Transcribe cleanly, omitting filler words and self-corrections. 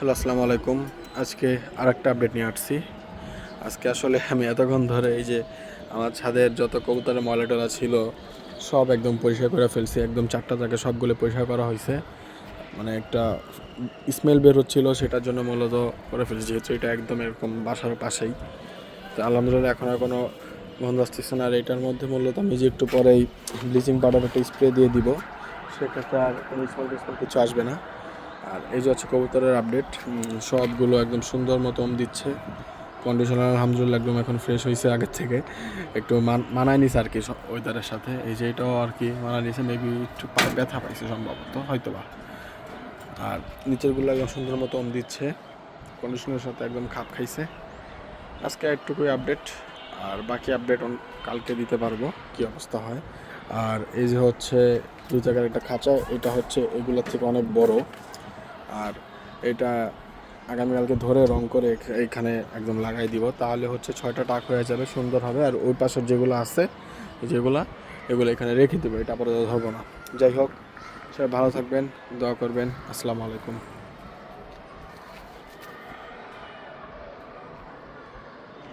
Hello, আসসালামু আলাইকুম। আজকে আরেকটা আপডেট নিয়ে আসছি। আজকে আসলে আমি এতক্ষণ ধরে এই যে আমার ছাদের যত কবুতরের ময়লা টলা ছিল সব একদম পরিষ্কার করে ফেলছি। একদম 4টা জায়গা সবগুলো পরিষ্কার করা হয়েছে। মানে একটা স্মেল বের হচ্ছিল, সেটার জন্য মূলত করে ফেলছি, যেহেতু এটা একদম এরকম বাসার পাশেই। তো আলহামদুলিল্লাহ এখন আর কোনো গন্ধ আসতেছে না। আর এটার মধ্যে মূলত আমি যে একটু পরেই ব্লিচিং পাউডার একটা স্প্রে দিয়ে দিব, সেক্ষেত্রে আর কোনো স্মেল কিছু আসবে না। আর এই যে হচ্ছে কবুতরের আপডেট, সবগুলো একদম সুন্দর মতো দিচ্ছে। কন্ডিশনার আলহামদুলিল্লাহ একদম এখন ফ্রেশ হয়েছে আগের থেকে, একটু মানায় নিছে আর কি ওয়েদারের সাথে। এই যে এটাও আর কি মানায় নিছে, মেবি একটু ব্যথা পাইছে সম্ভবত, হয়তো বা। আর নিচেরগুলো একদম সুন্দর মতো দিচ্ছে, কন্ডিশনের সাথে একদম খাপ খাইছে। আজকে একটুকুই আপডেট, আর বাকি আপডেট কালকে দিতে পারবো কি অবস্থা হয়। আর এই যে হচ্ছে 2 জায়গার একটা খাঁচা, এটা হচ্ছে এগুলোর থেকে অনেক বড়। আর এটা আগামীকালকে ধরে রং করে এইখানে একদম লাগাই দিব, তাহলে হচ্ছে 6টা টাক হয়ে যাবে, সুন্দর হবে। আর ওই পাশের যেগুলো আছে, এগুলো এখানে রেখে দেবো, এটা পরে ধরবো না। যাই হোক, সবাই ভালো থাকবেন, দোয়া করবেন। আসসালামু আলাইকুম।